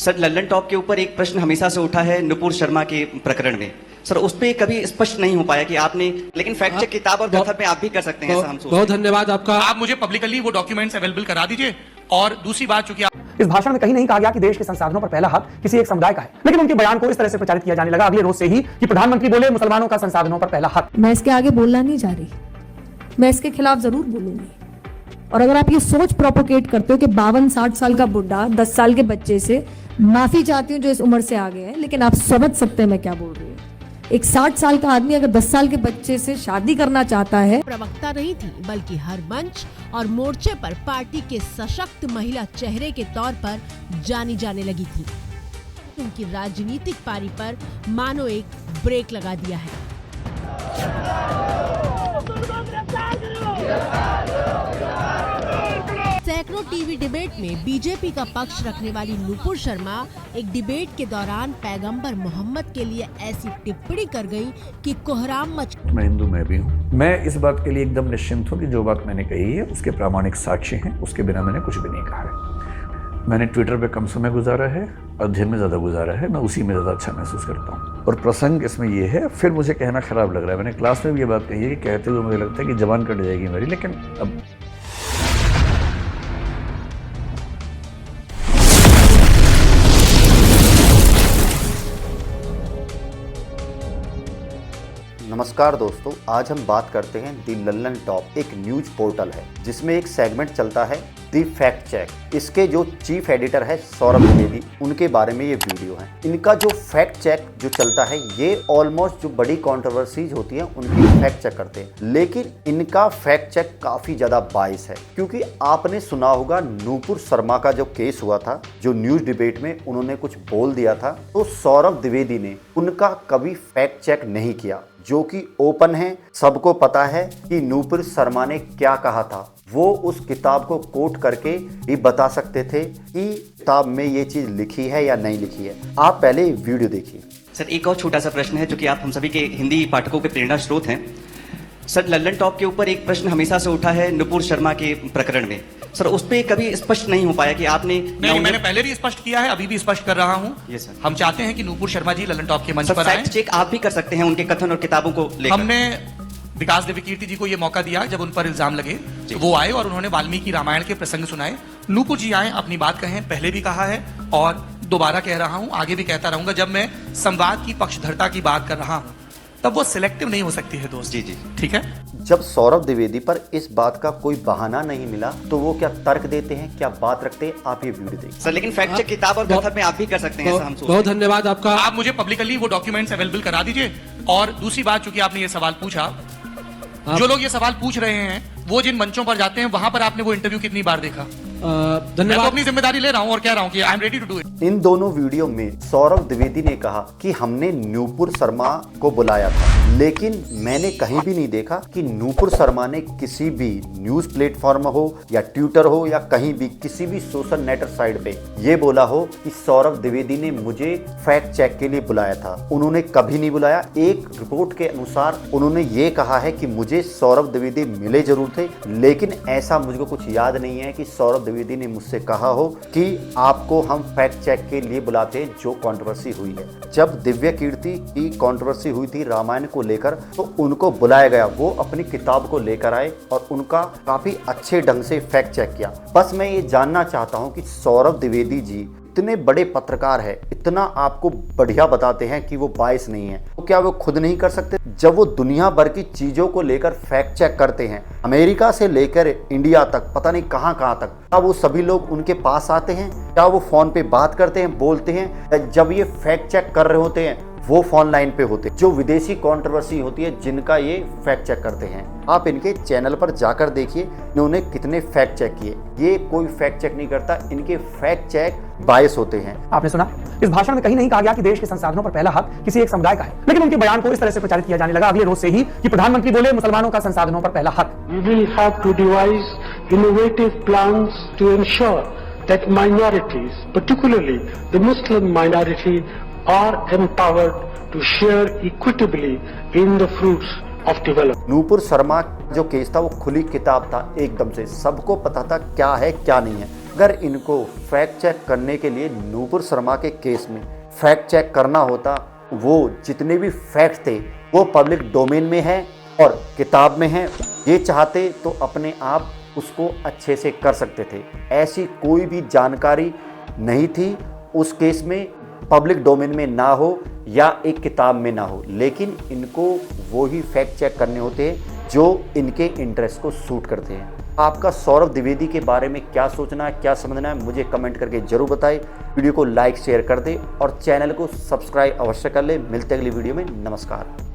Sir, Lallan top के ऊपर एक प्रश्न हमेशा से उठा है नुपुर शर्मा के प्रकरण में। सर, उस पे कभी स्पष्ट नहीं हो पाया कि आपने, लेकिन फैक्ट चेक किताब और कथन में आप भी कर सकते हैं, ऐसा हम सोचते हैं। बहुत धन्यवाद आपका। आप मुझे पब्लिकली वो डॉक्यूमेंट्स अवेलेबल करा दीजिए। और दूसरी बात, चूंकि इस भाषण में कहीं नहीं कहा गया कि देश के संसाधनों पर पहला हक किसी एक समुदाय का है, लेकिन उनके बयान को इस तरह से प्रचारित किया जाने लगा अगले रोज से ही कि प्रधानमंत्री बोले मुसलमानों का संसाधनों पर पहला हक। मैं इसके आगे बोलना नहीं जा रही, मैं इसके खिलाफ जरूर बोलूंगी। और अगर आप ये सोच प्रोपोकेट करते हो कि 52-60 साल का बुढ़ा 10 साल के बच्चे से, माफी चाहती हूँ जो इस उम्र से आ गए हैं, लेकिन आप समझ सकते हैं मैं क्या बोल रही हूँ। एक 60 साल का आदमी अगर 10 साल के बच्चे से शादी करना चाहता है। प्रवक्ता नहीं थी, बल्कि हर मंच और मोर्चे पर पार्टी के सशक्त महिला चेहरे के तौर पर जानी जाने लगी थी। उनकी राजनीतिक पारी पर मानो एक ब्रेक लगा दिया है। सैकड़ों टीवी डिबेट में बीजेपी का पक्ष रखने वाली नुपुर शर्मा एक डिबेट के दौरान पैगंबर मोहम्मद के लिए ऐसी टिप्पणी कर गईं कि कोहराम मच। मैं हिंदू मैं भी हूँ। मैं इस बात के लिए एकदम निश्चिंत हूँ कि जो बात मैंने कही है उसके प्रामाणिक साक्ष्य हैं, उसके बिना मैंने कुछ भी नहीं कहा है। मैंने ट्विटर पे कम समय गुजारा है, अध्ययन में ज़्यादा गुजारा है, मैं उसी में ज़्यादा अच्छा महसूस करता हूँ। और प्रसंग इसमें ये है, फिर मुझे कहना खराब लग रहा है, मैंने क्लास में भी ये बात कही है कि कहते हुए मुझे लगता है कि जबान कट जाएगी मेरी, लेकिन अब नमस्कार दोस्तों, आज हम बात करते हैं दी लल्लन टॉप। एक न्यूज पोर्टल है जिसमें एक सेगमेंट चलता है दी फैक्ट चेक। इसके जो चीफ एडिटर है सौरभ द्विवेदी, उनके बारे में ये वीडियो है। इनका जो फैक्ट चेक जो चलता है, ये ऑलमोस्ट जो बड़ी कंट्रोवर्सीज होती हैं उनकी फैक्ट चेक करते हैं, लेकिन इनका फैक्ट चेक काफी ज्यादा बाइस है। क्योंकि आपने सुना होगा नुपुर शर्मा का जो केस हुआ था, जो न्यूज डिबेट में उन्होंने कुछ बोल दिया था, तो सौरभ द्विवेदी ने उनका कभी फैक्ट चेक नहीं किया, जो कि ओपन है। सबको पता है कि नुपुर शर्मा ने क्या कहा था। वो उस किताब को कोट करके भी बता सकते थे कि किताब में ये चीज लिखी है या नहीं लिखी है। आप पहले वीडियो देखिए। सर, एक और छोटा सा प्रश्न है, जो कि आप हम सभी के हिंदी पाठकों के प्रेरणा स्रोत हैं। सर, लल्लन टॉप के ऊपर एक प्रश्न हमेशा से उठा है नुपुर शर्मा के प्रकरण में। सर, उस पे कभी स्पष्ट नहीं हो पाया कि आपने, नहीं, मैंने पहले भी स्पष्ट किया है, अभी भी स्पष्ट कर रहा हूँ। Yes sir. हम चाहते हैं कि नुपुर शर्मा जी लल्लन टॉप के मंच पर आए। फैक्ट चेक आप भी कर सकते हैं उनके कथन और किताबों को लेकर। हमने विकास देवीकीर्ति जी को ये मौका दिया, जब उन पर इल्जाम लगे तो वो आए और उन्होंने वाल्मीकि रामायण के प्रसंग सुनाए। नुपुर जी आए, अपनी बात कहें। पहले भी कहा है और दोबारा कह रहा हूं, आगे भी कहता रहूंगा, जब मैं संवाद की पक्षधरता की बात कर रहा हूं तब वो सिलेक्टिव नहीं हो सकती है दोस्त। जी जी, ठीक है। जब सौरभ द्विवेदी पर इस बात का कोई बहाना नहीं मिला तो वो क्या तर्क देते हैं, क्या बात रखते हैं, आप ये वीडियो देखिए। सर, लेकिन फैक्ट चेक किताब और कथन में आप भी कर सकते हैं, ऐसा हम सोचते हैं। बहुत धन्यवाद आपका। आप मुझे पब्लिकली वो डॉक्यूमेंट्स अवेलेबल करा दीजिए। और दूसरी बात, चूंकि आपने ये सवाल पूछा, जो लोग ये सवाल पूछ रहे हैं वो जिन मंचों पर जाते हैं, वहां पर आपने वो इंटरव्यू कितनी बार देखा? मैं तो अपनी जिम्मेदारी ले रहा हूं और कह रहा हूं कि I am ready to do it. इन दोनों वीडियो में सौरभ द्विवेदी ने कहा कि हमने नुपुर शर्मा को बुलाया था, लेकिन मैंने कहीं भी नहीं देखा कि नुपुर शर्मा ने किसी भी न्यूज प्लेटफॉर्म हो या ट्विटर हो या कहीं भी किसी भी सोशल नेटवर्क साइट पे ये बोला हो कि सौरभ द्विवेदी ने मुझे फैक्ट चेक के लिए बुलाया था। उन्होंने कभी नहीं बुलाया। एक रिपोर्ट के अनुसार उन्होंने ये कहा है कि मुझे सौरभ द्विवेदी मिले जरूर थे, लेकिन ऐसा मुझको कुछ याद नहीं है कि सौरभ द्विवेदी ने मुझसे कहा हो कि आपको हम फैक्ट चेक के लिए बुलाते हैं। जो कंट्रोवर्सी हुई है, जब दिव्या कीर्ति की कंट्रोवर्सी हुई थी रामायण को लेकर, तो उनको बुलाया गया, वो अपनी किताब को लेकर आए और उनका काफी अच्छे ढंग से फैक्ट चेक किया। बस मैं ये जानना चाहता हूं कि सौरभ द्विवेदी जी इतने बड़े पत्रकार है, इतना आपको बढ़िया बताते हैं कि वो बायस नहीं है, तो क्या वो खुद नहीं कर सकते? जब वो दुनिया भर की चीजों को लेकर फैक्ट चेक करते हैं, अमेरिका से लेकर इंडिया तक, पता नहीं कहां कहां तक, क्या वो सभी लोग उनके पास आते हैं? क्या वो फोन पे बात करते हैं, बोलते हैं? जब ये फैक्ट चेक कर रहे होते हैं वो फोन लाइन पे होते हैं। जो विदेशी कंट्रोवर्सी होती है जिनका ये फैक्ट चेक करते हैं, आप इनके चैनल पर जाकर देखिए इन्होंने कितने फैक्ट चेक किए। ये कोई फैक्ट चेक नहीं करता, इनके फैक्ट चेक बायस होते हैं। आपने सुना, इस भाषण में कहीं नहीं कहा गया कि देश के संसाधनों पर पहला हक किसी एक समुदाय का है, लेकिन उनके बयान को इस तरह से प्रचारित किया जाने लगा अगले रोज से ही कि प्रधानमंत्री बोले मुसलमानों का संसाधनों पर पहला हक। We will have to devise innovative plans to ensure that minorities, particularly the Muslim minority, are empowered to share equitably in the fruits of development. Nupur Sharma जो केस था वो खुली किताब था, एकदम से सबको पता था क्या है क्या नहीं है। अगर इनको फैक्ट चेक करने के लिए नूपुर शर्मा के केस में फैक्ट चेक करना होता, वो जितने भी फैक्ट थे वो पब्लिक डोमेन में है और किताब में है। ये चाहते तो अपने आप उसको अच्छे से कर सकते थे। ऐसी कोई भी जानकारी नहीं थी उस केस में, पब्लिक डोमेन में ना हो या एक किताब में ना हो, लेकिन इनको वो ही फैक्ट चेक करने होते हैं जो इनके इंटरेस्ट को सूट करते हैं। आपका सौरभ द्विवेदी के बारे में क्या सोचना है, क्या समझना है, मुझे कमेंट करके जरूर बताएं। वीडियो को लाइक शेयर कर दे और चैनल को सब्सक्राइब अवश्य कर ले। मिलते अगली वीडियो में। नमस्कार।